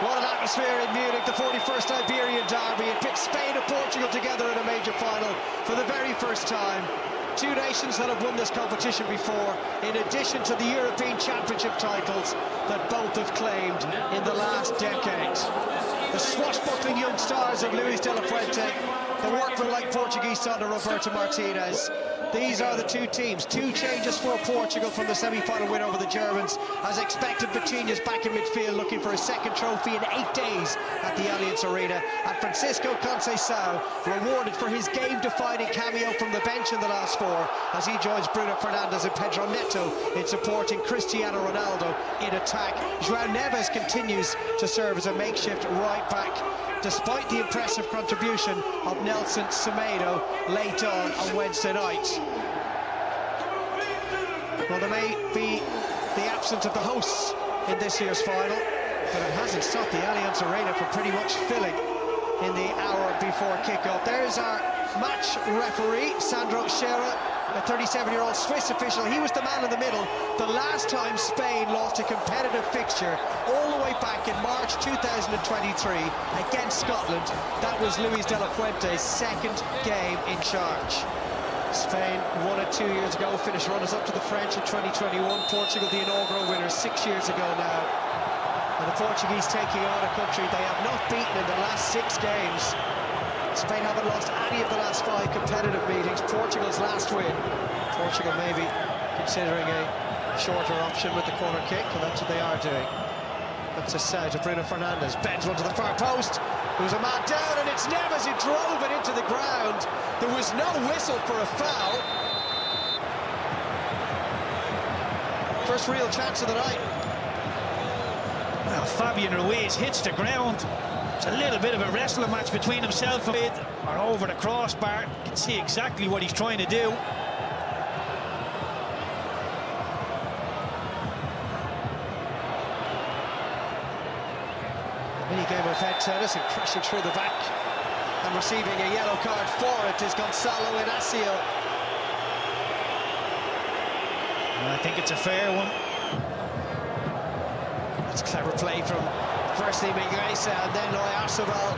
What an atmosphere in Munich, the 41st Iberian derby. It pits Spain and Portugal together in a major final for the very first time. Two nations that have won this competition before, in addition to the European Championship titles that both have claimed in the last decade. The swashbuckling young stars of Luis de la Fuente, the workman-like Portuguese son of Roberto Martinez. These are the two teams. Two changes for Portugal from the semi-final win over the Germans. As expected, Vitinha's back in midfield looking for a second trophy in 8 days at the Allianz Arena. And Francisco Conceição rewarded for his game-defining cameo from the bench in the last 4 as he joins Bruno Fernandes and Pedro Neto in supporting Cristiano Ronaldo in attack. João Neves continues to serve as a makeshift right back, despite the impressive contribution of Nelson Semedo late on Wednesday night. Well, there may be the absence of the hosts in this year's final, but it hasn't stopped the Allianz Arena from pretty much filling in the hour before kickoff. There's our match referee, Sandro Scherer, a 37-year-old Swiss official. He was the man in the middle the last time Spain lost a competitive fixture, all the way back in March 2023 against Scotland. That was Luis de la Fuente's second game in charge. Spain won it 2 years ago, finished runners-up to the French in 2021. Portugal, the inaugural winners, 6 years ago now. And the Portuguese taking on a country they have not beaten in the last 6 games. Spain haven't lost any of the last 5 competitive meetings. Portugal's last win. Portugal maybe considering a shorter option with the corner kick, and that's what they are doing. That's a set to Bruno Fernandes. Bends one to the far post. There was a man down, and it's Neves who drove it into the ground. There was no whistle for a foul. First real chance of the night. Well, Fabian Ruiz hits the ground. It's a little bit of a wrestling match between himself and or over the crossbar. You can see exactly what he's trying to do. A mini game of head tennis, and crashing through the back and receiving a yellow card for it is Gonzalo Inacio. I think it's a fair one. That's clever play from firstly Mingueza and then Oyarzabal,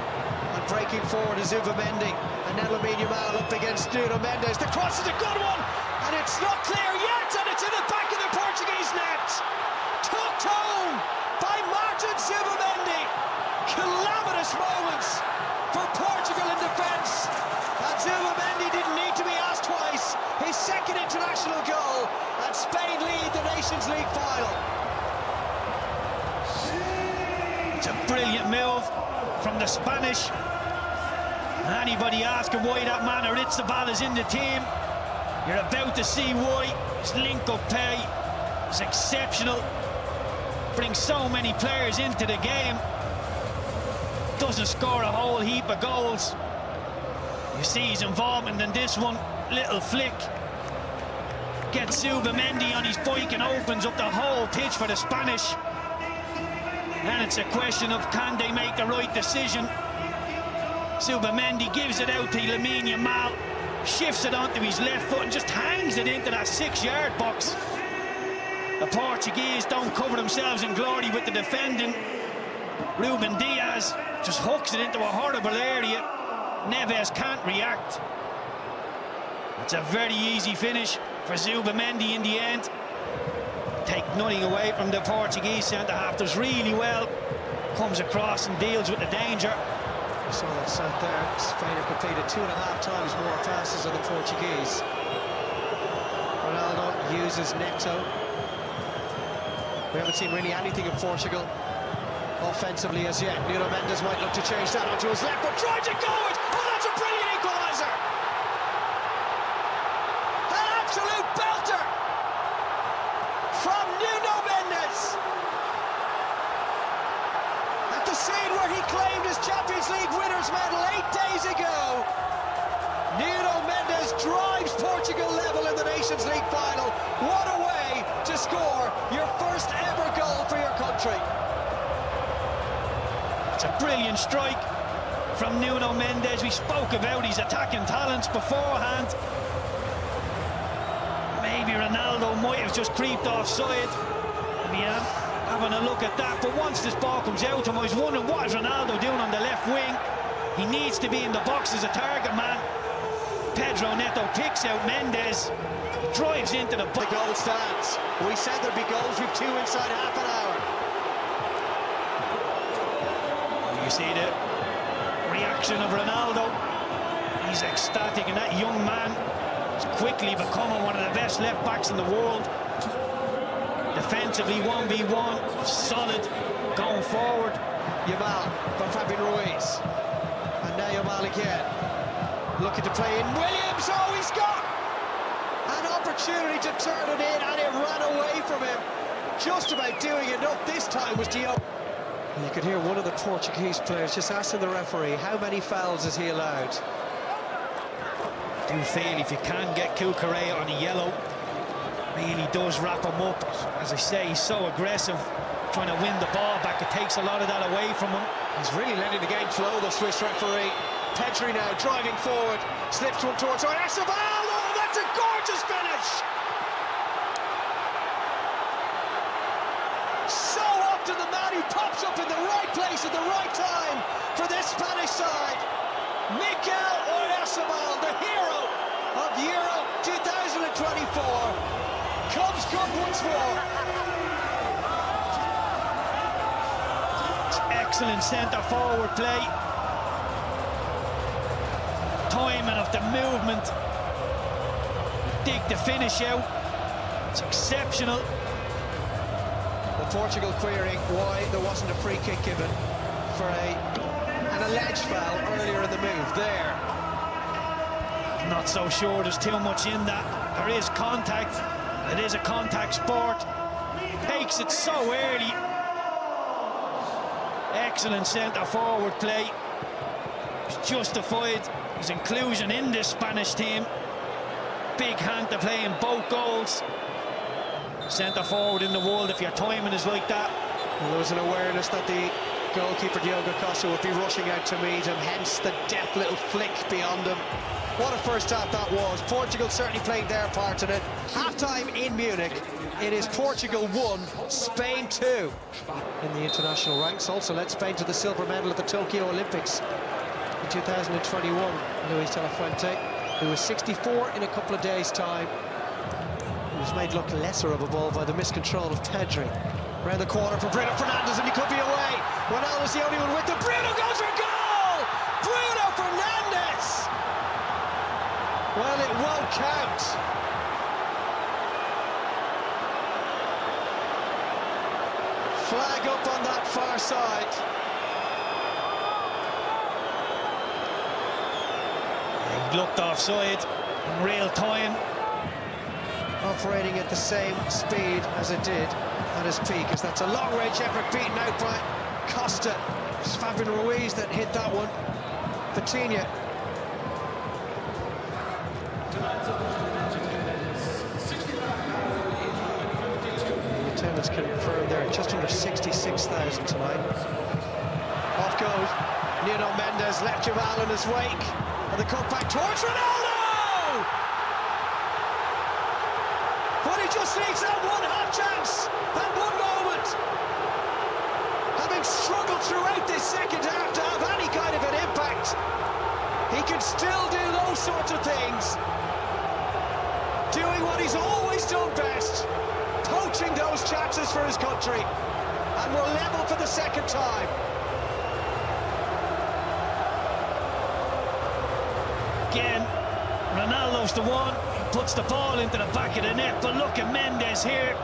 and breaking forward is Zubamendi, and then Lamine Yamal up against Nuno Mendes. The cross is a good one, and it's not clear yet, and it's in the back of the Portuguese net. Tucked home by Martin Zubamendi. Calamitous moments for Portugal in defence, and Zubamendi didn't need to be asked twice. His second international goal, and Spain lead the Nations League final. It's a brilliant move from the Spanish. Anybody asking why that man Oyarzabal is in the team, you're about to see why. His link-up play is exceptional. Brings so many players into the game. Doesn't score a whole heap of goals. You see his involvement in this one. Little flick. Gets Zubamendi on his bike and opens up the whole pitch for the Spanish. And it's a question of, can they make the right decision? Zubamendi gives it out to Lamine Yamal, shifts it onto his left foot and just hangs it into that 6-yard box. The Portuguese don't cover themselves in glory with the defending. Ruben Diaz just hooks it into a horrible area. Neves can't react. It's a very easy finish for Zubamendi in the end. Take nothing away from the Portuguese centre-half. Does really well. Comes across and deals with the danger. So that sat there. Spain have completed 2.5 times more passes than the Portuguese. Ronaldo uses Neto. We haven't seen really anything of Portugal offensively as yet. Nuno Mendes might look to change that onto his left, but tries to go it. Oh, that's a brilliant equaliser! An absolute belter from Nuno Mendes. At the scene where he claimed his Champions League winners' medal 8 days ago, Nuno Mendes drives Portugal level in the Nations League final. What a way to score your first ever goal for your country. It's a brilliant strike from Nuno Mendes. We spoke about his attacking talents beforehand. Maybe Ronaldo might have just creeped offside. And he having a look at that. But once this ball comes out to him, I was wondering what is Ronaldo doing on the left wing. He needs to be in the box as a target man. Pedro Neto picks out Mendes, drives into the box. The goal stands. We said there'd be goals with 2 inside half an hour. You see the reaction of Ronaldo. He's ecstatic, and that young man is quickly becoming one of the best left backs in the world. Defensively 1v1, solid going forward. Yamal from Fabian Ruiz, and now Yamal again, looking to play in. Williams, oh, he's got an opportunity to turn it in, and it ran away from him. Just about doing enough this time was Dlogo. You could hear one of the Portuguese players just asking the referee, how many fouls is he allowed? I do feel if you can get Cucurella on a yellow, really does wrap him up. As I say, he's so aggressive, trying to win the ball back. It takes a lot of that away from him. He's really letting the game flow, the Swiss referee. Pedri now driving forward, slips one towards Yamal. Oh, that's a gorgeous finish! So often the man who pops up in the right place at the right time for this Spanish side. Mikel Oyarzabal, the hero of Euro 2024, comes good once more. It's excellent centre-forward play. Timing of the movement. Dig the finish out. It's exceptional. The Portugal querying why there wasn't a free kick given for an alleged foul earlier in the move there. I'm not so sure there's too much in that. There is contact. It is a contact sport. Takes it so early. Excellent centre-forward play. He's justified his inclusion in this Spanish team. Big hand to play in both goals. Centre-forward in the world, if your timing is like that. Well, there was an awareness that the goalkeeper Diogo Costa would be rushing out to meet him, hence the deft little flick beyond him. What a first half that was. Portugal certainly played their part in it. Half-time in Munich. It is Portugal 1, Spain 2. In the international ranks, also led Spain to the silver medal at the Tokyo Olympics in 2021. Luis de la Fuente, who was 64 in a couple of days' time. He was made look lesser of a ball by the miscontrol of Pedri. Around the corner for Bruno Fernandes, and he could be away. Ronaldo's the only one with him. Bruno goes for goal! Bruno Fernandes! Well, it won't count. Flag up on that far side. He looked offside in real time. Operating at the same speed as it did at his peak, as that's a long-range effort beaten out by Costa. It's Fabian Ruiz that hit that one. Vitinha. The attendance confirmed there, just under 66,000 tonight. Off goes Nuno Mendes, left Yamal in his wake, and the cut back towards Ronaldo! But he just needs that one half chance, that one moment. Having struggled throughout this second half to have any kind of an impact, he can still do those sorts of things. Doing what he's always done best, poaching those chances for his country. And we're level for the second time. Again, Ronaldo's the one. Puts the ball into the back of the net, but look at Mendes here.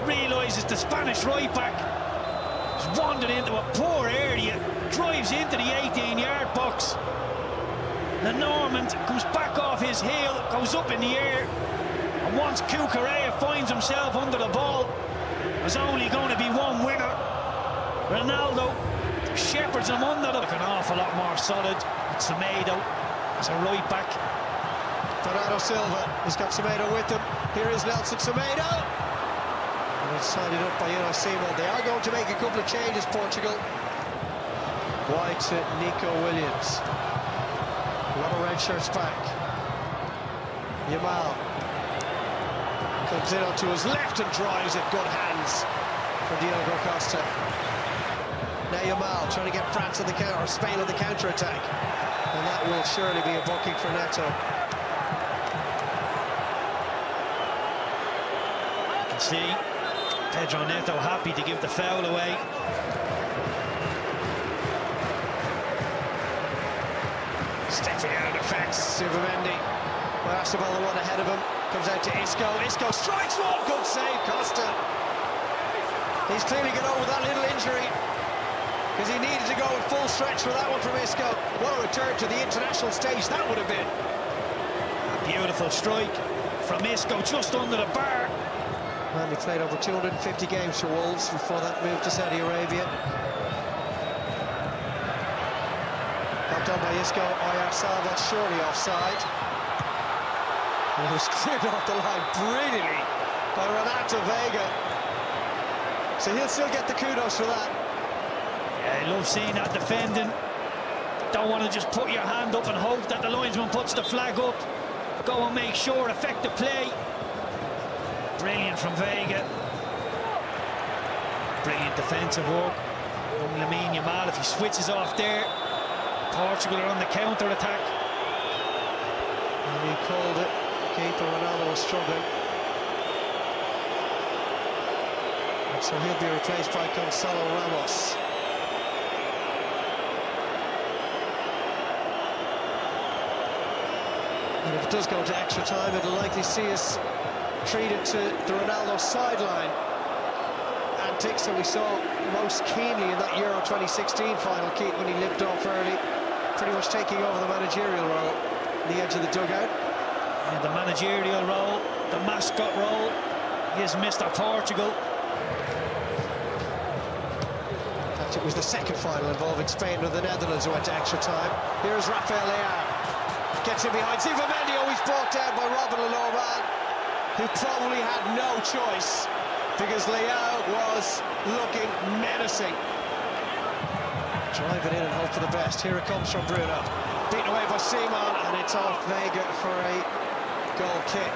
Realises the Spanish right back has wandered into a poor area, drives into the 18-yard box. The Norman comes back off his heel, goes up in the air, and once Cucurella finds himself under the ball, there's only going to be one winner. Ronaldo shepherds him under the... An awful lot more solid. It's Semedo as a right back. Bernardo Silva has got Semedo with him. Here is Nelson Semedo. And it's sided up by Unai Simon. They are going to make a couple of changes, Portugal. Wide to Nico Williams. A lot of red shirts back. Yamal comes in onto his left and drives it. Good hands. for Diogo Costa. Now Yamal trying to get France on the counter, or Spain on the counter-attack. And that will surely be a booking for Neto. You can see Pedro Neto happy to give the foul away. Stepping out of defence, Zubimendi. Well, that's the ball, the one ahead of him. Comes out to Isco. Isco strikes one. Good save, Costa. He's clearly got over that little injury, because he needed to go at full stretch for that one from Isco. What a return to the international stage that would have been. A beautiful strike from Isco, just under the bar. And he played over 250 games for Wolves before that move to Saudi Arabia. Got done by Isco. Oyarzabal surely offside. And it was cleared off the line brilliantly by Ronaldo Vega. So he'll still get the kudos for that. Yeah, I love seeing that defending. Don't want to just put your hand up and hope that the linesman puts the flag up. Go and make sure, effective play. Brilliant from Vega. Brilliant defensive work from Lamine Yamal. If he switches off there, Portugal are on the counter-attack. And he called it. Keeper Ronaldo was struggling. And so he'll be replaced by Gonzalo Ramos. And if it does go to extra time, it'll likely see us treated to the Ronaldo sideline antics that we saw most keenly in that Euro 2016 final, Keith, when he limped off early, pretty much taking over the managerial role in the edge of the dugout. Yeah, the managerial role, the mascot role, he is Mr. Portugal. In fact, it was the second final involving Spain and the Netherlands who went to extra time. Here's Rafael Leao. Gets in behind Zubimendi, always brought down by Robin Lenormand, who probably had no choice because Leao was looking menacing. Drive it in and hope for the best. Here it comes from Bruno. Beaten away by Simon, and it's off Vega for a goal kick.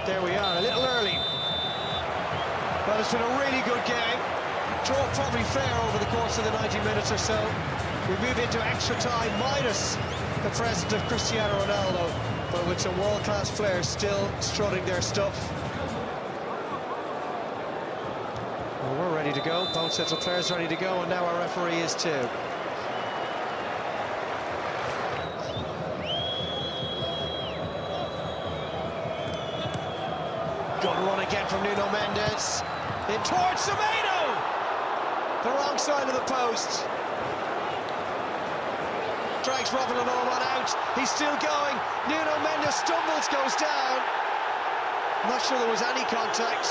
There we are, a little early. Well, it's been a really good game. Draw probably fair over the course of the 90 minutes or so. We move into extra time minus the presence of Cristiano Ronaldo, but with some world-class players still strutting their stuff. Well, we're ready to go. Both sets of players ready to go, and now our referee is too. Good run again from Nuno Mendes. In towards Semedo! The wrong side of the post. Drags Robin Lenormand out. He's still going. Nuno Mendes stumbles, goes down. I'm not sure there was any contact.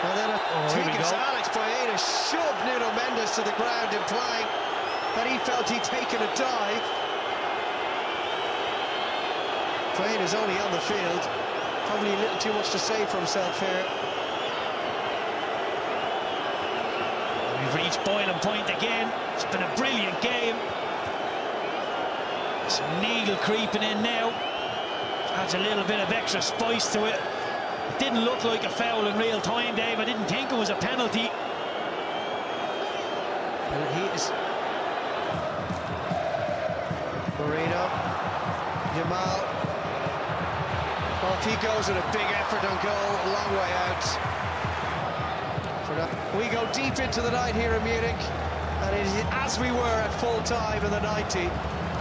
And then I think it's Alex Baena shoved Nuno Mendes to the ground, implying that he felt he'd taken a dive. Baena's only on the field. Probably a little too much to say for himself here. We've reached boiling point again. It's been a brilliant game. Some needle creeping in now. Adds a little bit of extra spice to it. It didn't look like a foul in real time, Dave. I didn't think it was a penalty. And he is... Marino. Yamal. Off he goes with a big effort on goal. A long way out. We go deep into the night here in Munich, and it is as we were at full time in the 90.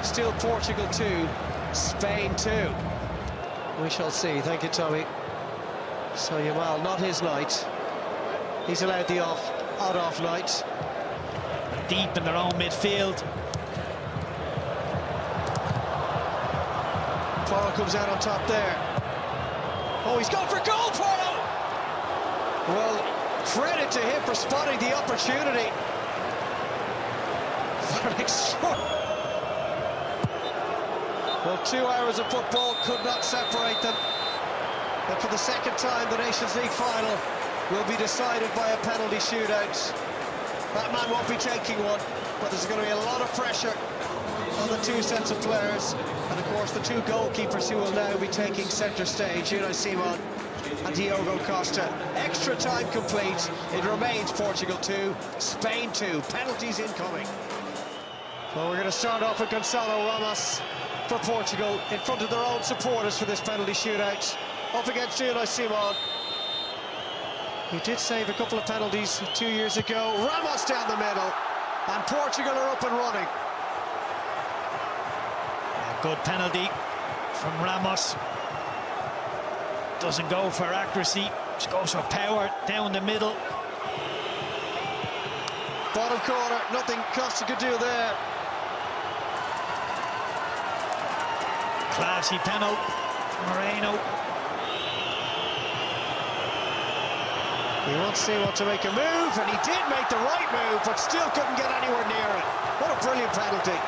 Still Portugal 2, Spain 2. We shall see. Thank you, Tommy. So Yamal, not his night. He's allowed the odd off night. Deep in their own midfield. Porro comes out on top there. Oh, he's gone for goal, Porro! Well, credit to him for spotting the opportunity. What an extraordinary... Well, 2 hours of football could not separate them. And for the second time, the Nations League final will be decided by a penalty shootout. That man won't be taking one, but there's going to be a lot of pressure on the two sets of players, and of course the two goalkeepers who will now be taking centre stage, Unai Simon and Diogo Costa. Extra time complete. It remains Portugal 2, Spain 2. Penalties incoming. Well, we're going to start off with Gonçalo Ramos for Portugal in front of their own supporters for this penalty shootout. Up against Unai Simon. He did save a couple of penalties 2 years ago. Ramos down the middle, and Portugal are up and running. A good penalty from Ramos. Doesn't go for accuracy, just goes for power down the middle. Bottom corner, nothing Costa could do there. Classy penalty from Moreno. He wants Simon to make a move, and he did make the right move, but still couldn't get anywhere near it. What a brilliant penalty.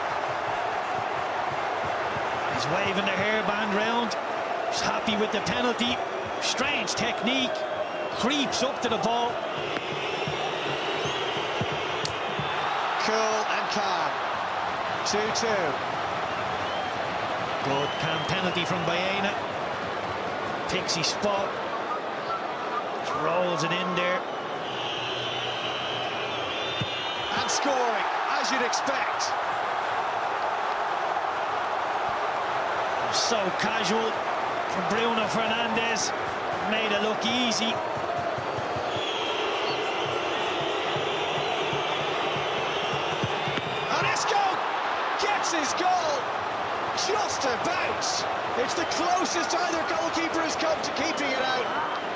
He's waving the hairband round. He's happy with the penalty. Strange technique. Creeps up to the ball. Cool and calm. 2-2. Good calm penalty from Baena. Pixie spot. Rolls it in there. And scoring, as you'd expect. So casual from Bruno Fernandes. Made it look easy. And Isco gets his goal. Just about. It's the closest either goalkeeper has come to keeping it out.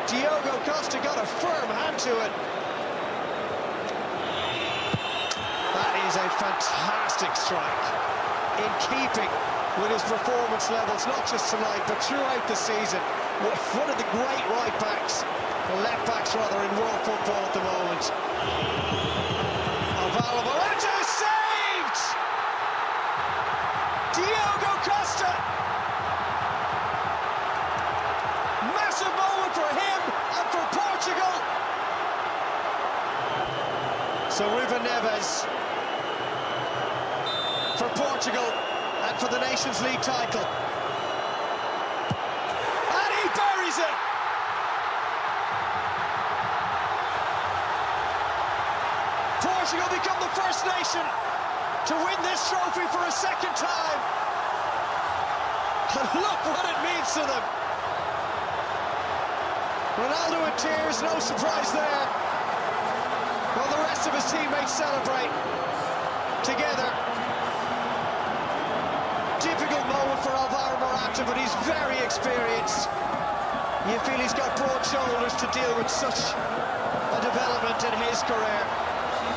Diogo Costa got a firm hand to it. That is a fantastic strike. In keeping with his performance levels, not just tonight, but throughout the season. One of the great right-backs, or left-backs rather, in world football at the moment. Alvaro Morata saved! Diogo Costa! Massive moment for him and for Portugal. So Ruben Neves for Portugal and for the Nations League title. And he buries it. Portugal become the first nation to win this trophy for a second time. And look what it means to them. Ronaldo in tears, no surprise there. While the rest of his teammates celebrate together. Difficult moment for Alvaro Morata, but he's very experienced. You feel he's got broad shoulders to deal with such a development in his career.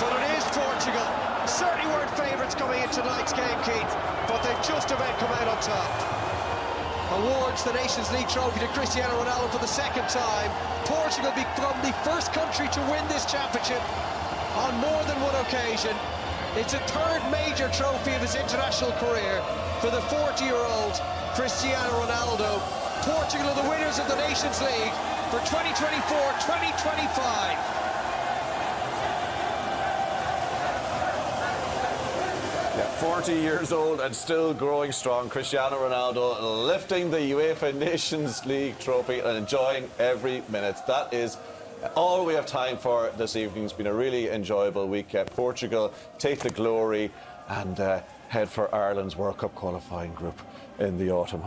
But it is Portugal. Certainly weren't favourites coming into tonight's game, Keith, but they've just about come out on top. Awards the Nations League trophy to Cristiano Ronaldo for the second time. Portugal become the first country to win this championship on more than one occasion. It's a third major trophy of his international career for the 40-year-old Cristiano Ronaldo. Portugal are the winners of the Nations League for 2024-2025. 40 years old and still growing strong. Cristiano Ronaldo lifting the UEFA Nations League trophy and enjoying every minute. That is all we have time for this evening. It's been a really enjoyable week. Portugal take the glory and head for Ireland's World Cup qualifying group in the autumn.